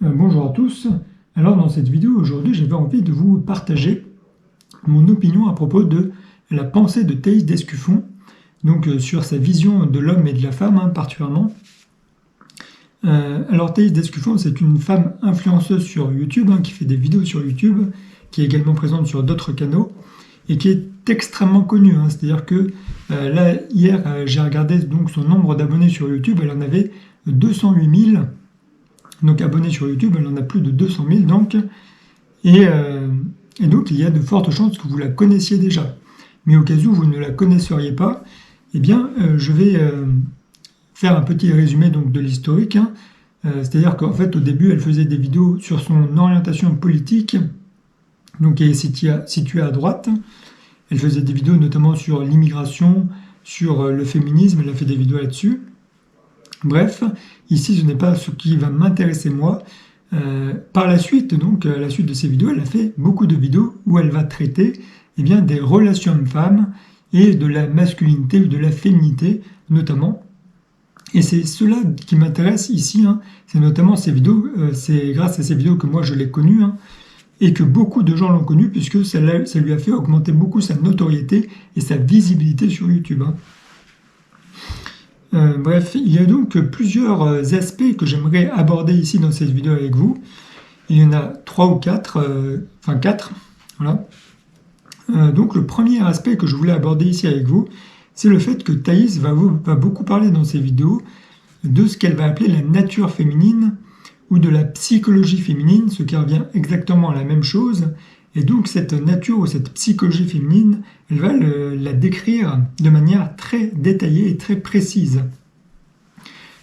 Bonjour à tous. Alors dans cette vidéo aujourd'hui, j'avais envie de vous partager mon opinion à propos de la pensée de Thaïs Descuffon, donc sur sa vision de l'homme et de la femme particulièrement. Alors Thaïs Descuffon, c'est une femme influenceuse sur YouTube, qui fait des vidéos sur YouTube, qui est également présente sur d'autres canaux et qui est extrêmement connue. C'est-à-dire que là hier j'ai regardé donc son nombre d'abonnés sur YouTube, elle en avait 208 000. Donc abonnés sur YouTube, elle en a plus de 200 000 donc. Et donc il y a de fortes chances que vous la connaissiez déjà. Mais au cas où vous ne la connaisseriez pas, eh bien je vais faire un petit résumé donc de l'historique. C'est-à-dire qu'en fait au début elle faisait des vidéos sur son orientation politique, donc qui est située à droite. Elle faisait des vidéos notamment sur l'immigration, sur le féminisme, elle a fait des vidéos là-dessus. Bref, ici ce n'est pas ce qui va m'intéresser moi. Par la suite, donc à la suite de ces vidéos, elle a fait beaucoup de vidéos où elle va traiter des relations hommes-femmes et de la masculinité ou de la féminité notamment. Et c'est cela qui m'intéresse ici, c'est notamment ces vidéos, c'est grâce à ces vidéos que moi je l'ai connue, et que beaucoup de gens l'ont connue puisque ça lui a fait augmenter beaucoup sa notoriété et sa visibilité sur YouTube. Bref, il y a donc plusieurs aspects que j'aimerais aborder ici dans cette vidéo avec vous. Il y en a 3 ou 4, enfin 4, voilà. Donc le premier aspect que je voulais aborder ici avec vous, c'est le fait que Thaïs va beaucoup parler dans ses vidéos de ce qu'elle va appeler la nature féminine ou de la psychologie féminine, ce qui revient exactement à la même chose. Et donc cette nature ou cette psychologie féminine, elle va la décrire de manière très détaillée et très précise.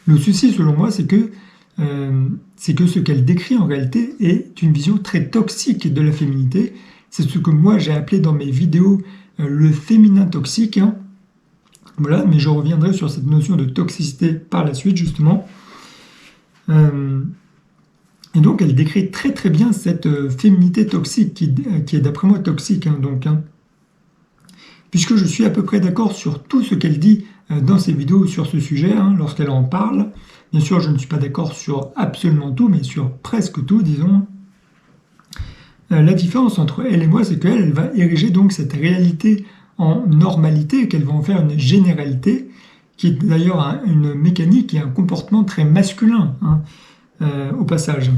Le souci selon moi, c'est que ce qu'elle décrit en réalité est une vision très toxique de la féminité. C'est ce que moi j'ai appelé dans mes vidéos le féminin toxique. Voilà, mais je reviendrai sur cette notion de toxicité par la suite justement. Et donc elle décrit très très bien cette féminité toxique qui est d'après moi toxique. Puisque je suis à peu près d'accord sur tout ce qu'elle dit dans ses vidéos sur ce sujet, lorsqu'elle en parle. Bien sûr, je ne suis pas d'accord sur absolument tout, mais sur presque tout, disons. La différence entre elle et moi, c'est qu'elle va ériger donc cette réalité en normalité, qu'elle va en faire une généralité, qui est d'ailleurs une mécanique et un comportement très masculin, au passage.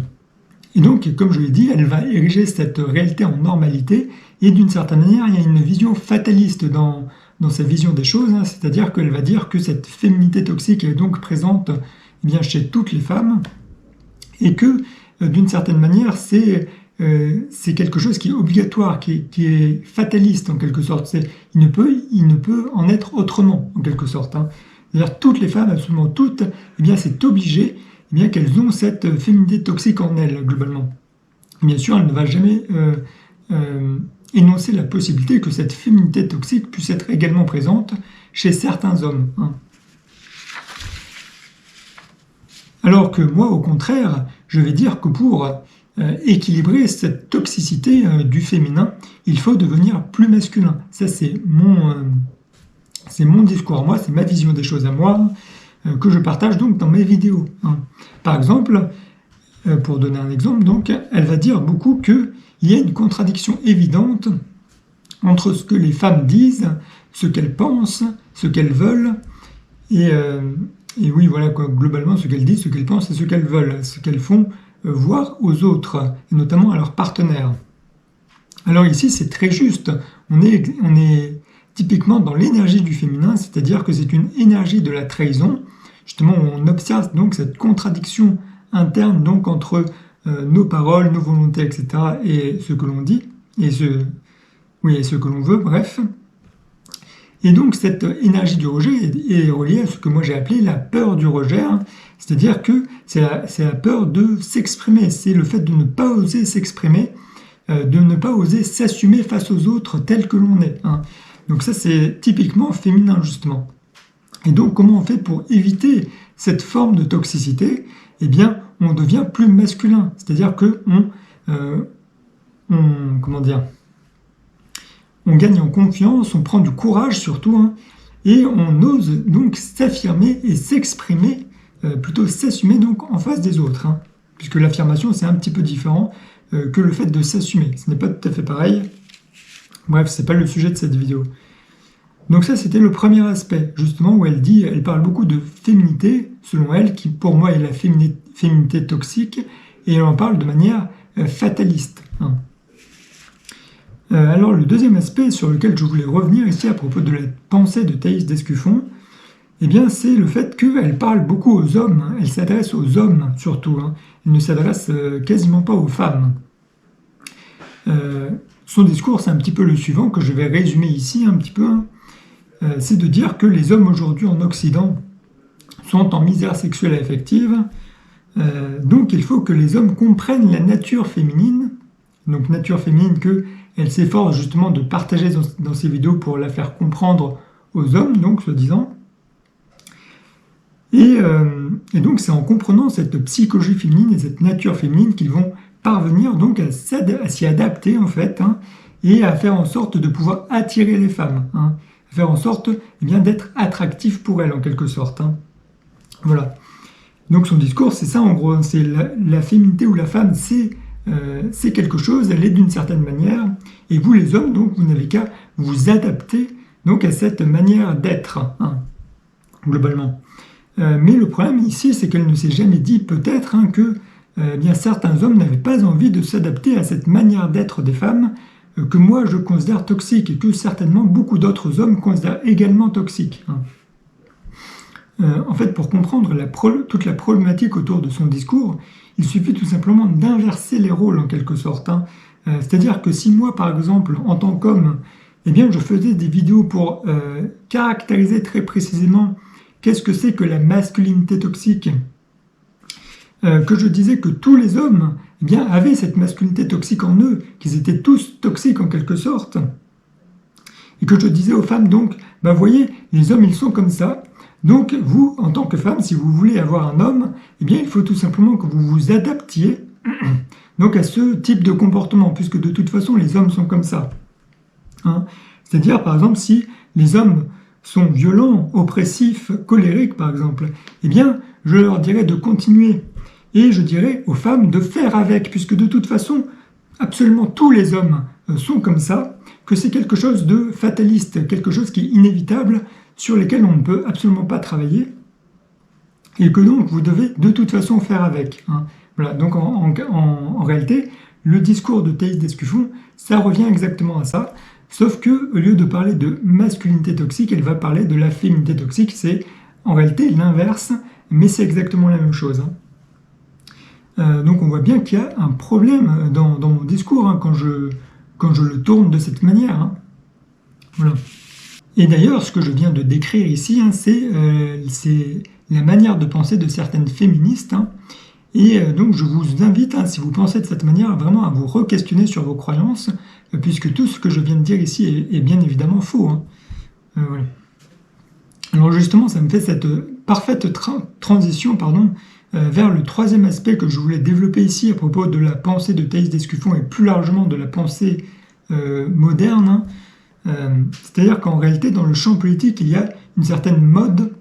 Et donc, comme je l'ai dit, elle va ériger cette réalité en normalité, et d'une certaine manière, il y a une vision fataliste dans sa vision des choses, c'est-à-dire qu'elle va dire que cette féminité toxique est donc présente chez toutes les femmes, et que, d'une certaine manière, c'est quelque chose qui est obligatoire, qui est fataliste en quelque sorte. Il ne peut en être autrement, en quelque sorte. C'est-à-dire toutes les femmes, absolument toutes, c'est obligé qu'elles ont cette féminité toxique en elles, globalement. Bien sûr, elle ne va jamais énoncer la possibilité que cette féminité toxique puisse être également présente chez certains hommes. Alors que moi, au contraire, je vais dire que pour équilibrer cette toxicité du féminin, il faut devenir plus masculin. Ça, c'est mon discours à moi, c'est ma vision des choses à moi, que je partage donc dans mes vidéos. Par exemple, pour donner un exemple, donc, elle va dire beaucoup qu'il y a une contradiction évidente entre ce que les femmes disent, ce qu'elles pensent, ce qu'elles veulent, et oui, voilà quoi, globalement, ce qu'elles disent, ce qu'elles pensent et ce qu'elles veulent, ce qu'elles font voir aux autres, et notamment à leurs partenaires. Alors ici, c'est très juste. On est typiquement dans l'énergie du féminin, c'est-à-dire que c'est une énergie de la trahison. Justement, on observe donc cette contradiction interne donc entre nos paroles, nos volontés, etc. et ce que l'on dit, et ce que l'on veut, bref. Et donc cette énergie du rejet est reliée à ce que moi j'ai appelé la peur du rejet, c'est-à-dire que c'est la peur de s'exprimer, c'est le fait de ne pas oser s'exprimer, de ne pas oser s'assumer face aux autres tel que l'on est. Donc ça c'est typiquement féminin justement. Et donc comment on fait pour éviter cette forme de toxicité ? On devient plus masculin, c'est-à-dire que on gagne en confiance, on prend du courage surtout, et on ose donc s'affirmer et s'exprimer, plutôt s'assumer donc en face des autres. puisque l'affirmation, c'est un petit peu différent que le fait de s'assumer. Ce n'est pas tout à fait pareil. Bref, c'est pas le sujet de cette vidéo. Donc ça, c'était le premier aspect, justement, où elle parle beaucoup de féminité, selon elle, qui pour moi est la féminité toxique, et elle en parle de manière fataliste. Alors le deuxième aspect sur lequel je voulais revenir ici à propos de la pensée de Thaïs Descuffon, eh bien c'est le fait qu'elle parle beaucoup aux hommes, elle s'adresse aux hommes surtout, elle ne s'adresse quasiment pas aux femmes. Son discours, c'est un petit peu le suivant, que je vais résumer ici un petit peu, c'est de dire que les hommes aujourd'hui en Occident sont en misère sexuelle et affective, donc il faut que les hommes comprennent la nature féminine, donc nature féminine qu'elle s'efforce justement de partager dans ses vidéos pour la faire comprendre aux hommes, donc soi-disant. Et donc c'est en comprenant cette psychologie féminine et cette nature féminine qu'ils vont parvenir donc à s'y adapter en fait, et à faire en sorte de pouvoir attirer les femmes, à faire en sorte d'être attractif pour elles en quelque sorte. Voilà. Donc son discours, c'est ça en gros, c'est la féminité ou la femme, c'est quelque chose, elle est d'une certaine manière, et vous les hommes, donc vous n'avez qu'à vous adapter donc à cette manière d'être, globalement. Mais le problème ici, c'est qu'elle ne s'est jamais dit peut-être que bien certains hommes n'avaient pas envie de s'adapter à cette manière d'être des femmes que moi je considère toxique et que certainement beaucoup d'autres hommes considèrent également toxique. En fait, pour comprendre toute la problématique autour de son discours, il suffit tout simplement d'inverser les rôles en quelque sorte. C'est-à-dire que si moi, par exemple, en tant qu'homme, eh bien, je faisais des vidéos pour caractériser très précisément qu'est-ce que c'est que la masculinité toxique, que je disais que tous les hommes eh bien, avaient cette masculinité toxique en eux, qu'ils étaient tous toxiques en quelque sorte, et que je disais aux femmes donc, ben voyez, les hommes ils sont comme ça, donc vous, en tant que femme, si vous voulez avoir un homme, eh bien il faut tout simplement que vous vous adaptiez donc à ce type de comportement, puisque de toute façon les hommes sont comme ça. C'est-à-dire par exemple si les hommes sont violents, oppressifs, colériques par exemple, eh bien je leur dirais de continuer. Et je dirais aux femmes de faire avec, puisque de toute façon, absolument tous les hommes sont comme ça, que c'est quelque chose de fataliste, quelque chose qui est inévitable, sur lesquels on ne peut absolument pas travailler, et que donc vous devez de toute façon faire avec. Voilà, donc en réalité, le discours de Thaïs Descuffon, ça revient exactement à ça, sauf que au lieu de parler de masculinité toxique, elle va parler de la féminité toxique, c'est en réalité l'inverse, mais c'est exactement la même chose. Donc on voit bien qu'il y a un problème dans mon discours quand je le tourne de cette manière. Voilà. Et d'ailleurs, ce que je viens de décrire ici, c'est la manière de penser de certaines féministes. Et donc je vous invite, si vous pensez de cette manière, vraiment à vous re-questionner sur vos croyances, puisque tout ce que je viens de dire ici est bien évidemment faux. Voilà. Alors justement, ça me fait cette parfaite transition, vers le troisième aspect que je voulais développer ici à propos de la pensée de Thaïs Descuffon et plus largement de la pensée moderne. C'est-à-dire qu'en réalité, dans le champ politique, il y a une certaine mode.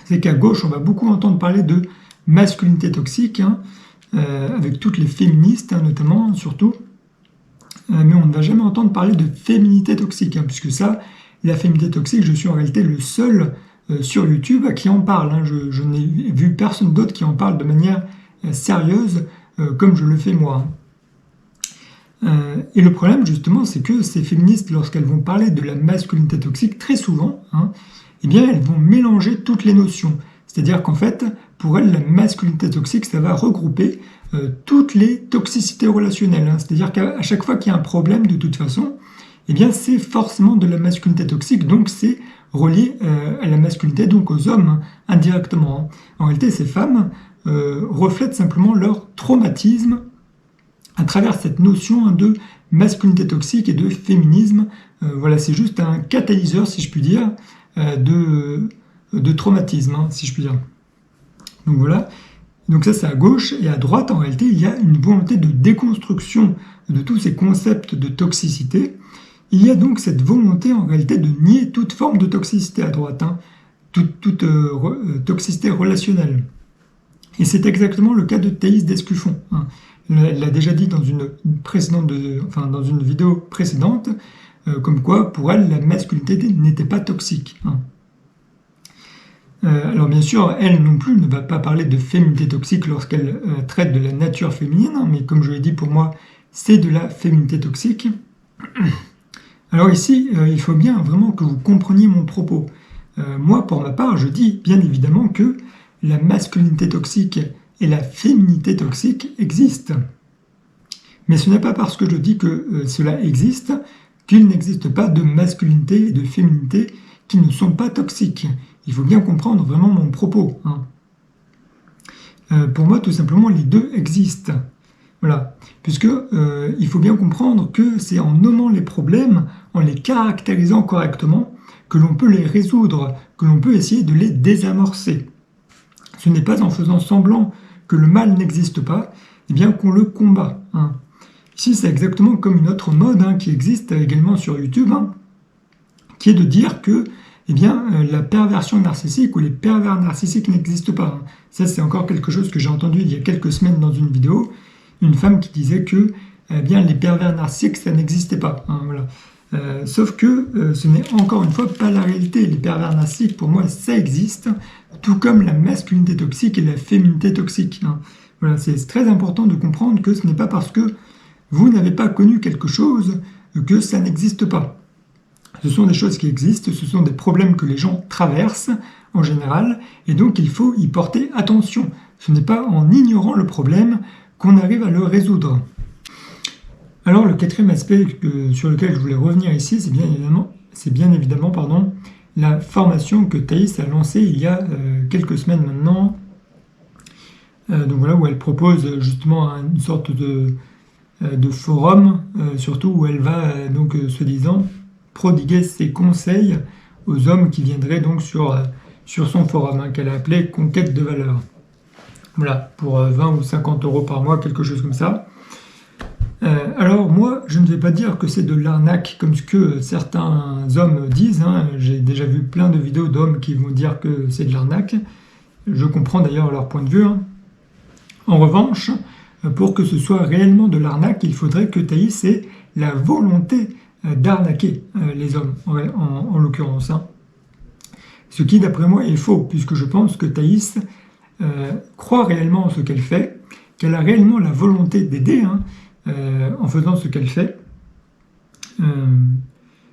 C'est qu'à gauche, on va beaucoup entendre parler de masculinité toxique, avec toutes les féministes notamment, surtout. Mais on ne va jamais entendre parler de féminité toxique, puisque ça, la féminité toxique, je suis en réalité le seul sur YouTube qui en parle. Je n'ai vu personne d'autre qui en parle de manière sérieuse comme je le fais moi. Et le problème justement, c'est que ces féministes, lorsqu'elles vont parler de la masculinité toxique, très souvent, eh bien elles vont mélanger toutes les notions. C'est-à-dire qu'en fait, pour elles, la masculinité toxique, ça va regrouper toutes les toxicités relationnelles. C'est-à-dire qu'à chaque fois qu'il y a un problème, de toute façon, eh bien c'est forcément de la masculinité toxique, donc c'est relié à la masculinité, donc aux hommes, indirectement. En réalité, ces femmes reflètent simplement leur traumatisme à travers cette notion de masculinité toxique et de féminisme. Voilà, c'est juste un catalyseur, si je puis dire, de traumatisme, si je puis dire. Donc voilà, donc ça c'est à gauche, et à droite, en réalité, il y a une volonté de déconstruction de tous ces concepts de toxicité. Il y a donc cette volonté en réalité de nier toute forme de toxicité à droite, toute toxicité relationnelle. Et c'est exactement le cas de Thaïs Descuffon, hein. Elle l'a déjà dit dans une vidéo précédente, comme quoi pour elle la masculinité n'était pas toxique, hein. Alors bien sûr, elle non plus ne va pas parler de féminité toxique lorsqu'elle traite de la nature féminine, hein, mais comme je l'ai dit, pour moi, c'est de la féminité toxique. Alors ici, il faut bien vraiment que vous compreniez mon propos. Moi, pour ma part, je dis bien évidemment que la masculinité toxique et la féminité toxique existent. Mais ce n'est pas parce que je dis que cela existe qu'il n'existe pas de masculinité et de féminité qui ne sont pas toxiques. Il faut bien comprendre vraiment mon propos, hein. Pour moi, tout simplement, les deux existent. Voilà. Puisque il faut bien comprendre que c'est en nommant les problèmes, en les caractérisant correctement, que l'on peut les résoudre, que l'on peut essayer de les désamorcer. Ce n'est pas en faisant semblant que le mal n'existe pas, eh bien qu'on le combat, hein. Ici, c'est exactement comme une autre mode, hein, qui existe également sur YouTube, hein, qui est de dire que la perversion narcissique ou les pervers narcissiques n'existent pas, hein. Ça, c'est encore quelque chose que j'ai entendu il y a quelques semaines dans une vidéo, une femme qui disait que les pervers narcissiques, ça n'existait pas, hein, voilà. Sauf que ce n'est encore une fois pas la réalité. Les pervers narcissiques, pour moi, ça existe, tout comme la masculinité toxique et la féminité toxique, hein. Voilà, c'est très important de comprendre que ce n'est pas parce que vous n'avez pas connu quelque chose que ça n'existe pas. Ce sont des choses qui existent, ce sont des problèmes que les gens traversent en général, et donc il faut y porter attention. Ce n'est pas en ignorant le problème qu'on arrive à le résoudre. Alors le quatrième aspect sur lequel je voulais revenir ici, c'est bien évidemment la formation que Thaïs a lancée il y a quelques semaines maintenant, donc voilà, où elle propose justement une sorte de forum, surtout où elle va soi-disant prodiguer ses conseils aux hommes qui viendraient donc sur son forum, hein, qu'elle a appelé Conquête de valeur. Voilà, pour 20 ou 50 euros par mois, quelque chose comme ça. Alors moi, je ne vais pas dire que c'est de l'arnaque comme ce que certains hommes disent, hein. J'ai déjà vu plein de vidéos d'hommes qui vont dire que c'est de l'arnaque. Je comprends d'ailleurs leur point de vue, hein. En revanche, pour que ce soit réellement de l'arnaque, il faudrait que Thaïs ait la volonté d'arnaquer les hommes, en l'occurrence, hein. Ce qui, d'après moi, est faux, puisque je pense que Thaïs croit réellement en ce qu'elle fait, qu'elle a réellement la volonté d'aider, hein, en faisant ce qu'elle fait,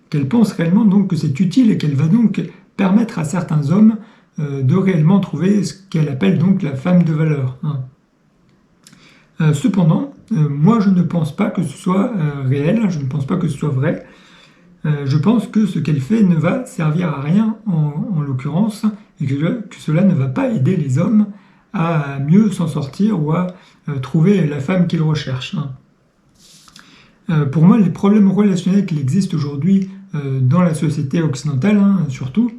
qu'elle pense réellement donc que c'est utile et qu'elle va donc permettre à certains hommes de réellement trouver ce qu'elle appelle donc la femme de valeur, hein. Cependant, moi je ne pense pas que ce soit réel, je ne pense pas que ce soit vrai. Je pense que ce qu'elle fait ne va servir à rien en l'occurrence, et que cela ne va pas aider les hommes à mieux s'en sortir ou à trouver la femme qu'ils recherchent, hein. Pour moi, les problèmes relationnels qui existent aujourd'hui dans la société occidentale, hein, surtout,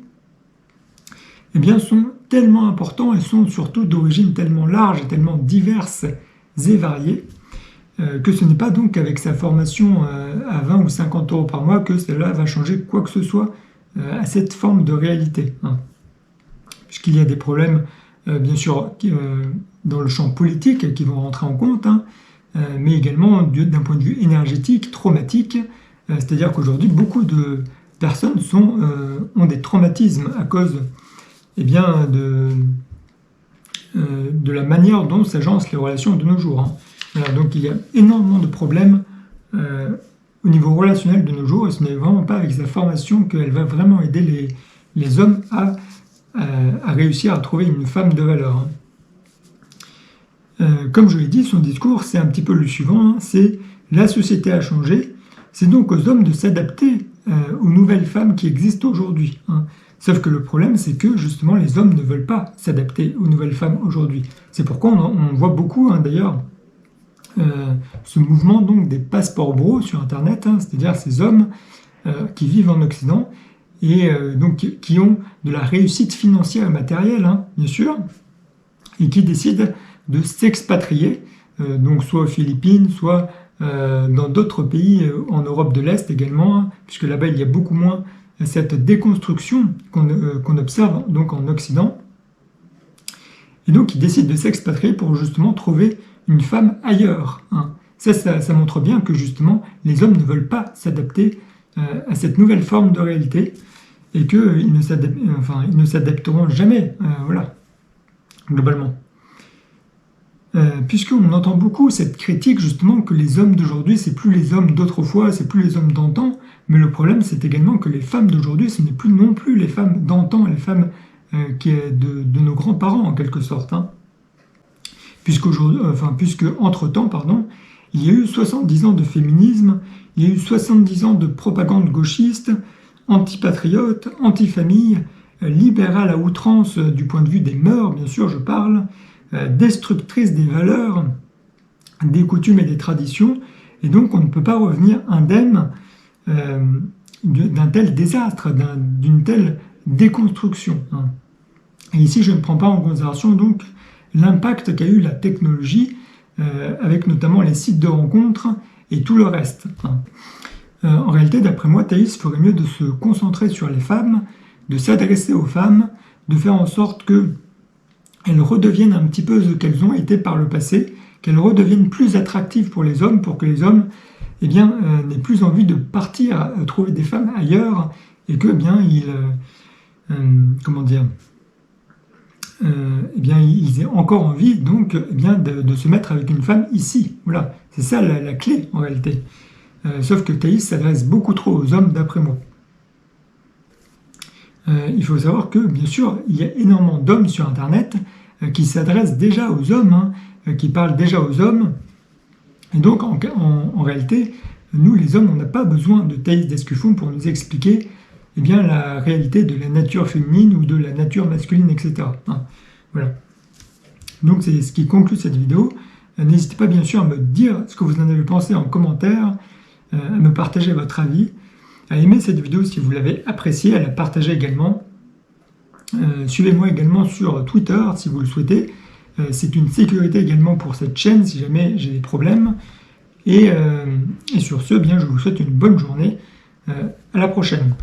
sont tellement importants et sont surtout d'origine tellement large et tellement diverses et variées, que ce n'est pas donc avec sa formation à 20 ou 50 euros par mois que cela va changer quoi que ce soit à cette forme de réalité, hein. Puisqu'il y a des problèmes, bien sûr, dans le champ politique qui vont rentrer en compte, hein, mais également d'un point de vue énergétique, traumatique, c'est-à-dire qu'aujourd'hui, beaucoup de personnes ont des traumatismes à cause de la manière dont s'agencent les relations de nos jours, hein. Voilà, donc il y a énormément de problèmes au niveau relationnel de nos jours, et ce n'est vraiment pas avec sa formation qu'elle va vraiment aider les hommes à réussir à trouver une femme de valeur, hein. Comme je l'ai dit, son discours, c'est un petit peu le suivant, hein, c'est la société a changé, c'est donc aux hommes de s'adapter aux nouvelles femmes qui existent aujourd'hui, hein. Sauf que le problème, c'est que justement les hommes ne veulent pas s'adapter aux nouvelles femmes aujourd'hui. C'est pourquoi on voit beaucoup, hein, d'ailleurs, ce mouvement donc des passeports bros sur Internet, hein, c'est-à-dire ces hommes qui vivent en Occident et donc qui ont de la réussite financière et matérielle, hein, bien sûr, et qui décident de s'expatrier, donc soit aux Philippines, soit dans d'autres pays en Europe de l'Est également, hein, puisque là-bas il y a beaucoup moins cette déconstruction qu'on observe donc en Occident. Et donc, il décide de s'expatrier pour justement trouver une femme ailleurs. Hein. Ça montre bien que justement, les hommes ne veulent pas s'adapter à cette nouvelle forme de réalité et qu'ils ne s'adapteront jamais, voilà, globalement. Puisqu'on entend beaucoup cette critique justement que les hommes d'aujourd'hui, c'est plus les hommes d'autrefois, c'est plus les hommes d'antan, mais le problème c'est également que les femmes d'aujourd'hui, ce n'est plus non plus les femmes d'antan, les femmes de nos grands-parents en quelque sorte. Hein. Puisque entre-temps, il y a eu 70 ans de féminisme, il y a eu 70 ans de propagande gauchiste, anti-patriote, anti-famille, libérale à outrance du point de vue des mœurs, bien sûr je parle, destructrice des valeurs, des coutumes et des traditions, et donc on ne peut pas revenir indemne d'un tel désastre, d'une telle déconstruction. Hein. Et ici, je ne prends pas en considération donc l'impact qu'a eu la technologie, avec notamment les sites de rencontres et tout le reste. Hein. En réalité, d'après moi, Thaïs ferait mieux de se concentrer sur les femmes, de s'adresser aux femmes, de faire en sorte qu'elles redeviennent un petit peu ce qu'elles ont été par le passé, qu'elles redeviennent plus attractives pour les hommes, pour que les hommes n'aient plus envie de partir trouver des femmes ailleurs, et que ils aient encore envie donc de se mettre avec une femme ici. Voilà, c'est ça la clé en réalité. Sauf que Thaïs s'adresse beaucoup trop aux hommes d'après moi. Il faut savoir que, bien sûr, il y a énormément d'hommes sur Internet qui s'adressent déjà aux hommes, hein, qui parlent déjà aux hommes. Et donc, en réalité, nous, les hommes, on n'a pas besoin de Thaïs Descuffon pour nous expliquer la réalité de la nature féminine ou de la nature masculine, etc. Hein, voilà. Donc, c'est ce qui conclut cette vidéo. N'hésitez pas, bien sûr, à me dire ce que vous en avez pensé en commentaire, à me partager votre avis, à aimer cette vidéo si vous l'avez appréciée, à la partager également. Suivez-moi également sur Twitter si vous le souhaitez. C'est une sécurité également pour cette chaîne si jamais j'ai des problèmes. Et sur ce, je vous souhaite une bonne journée. À la prochaine.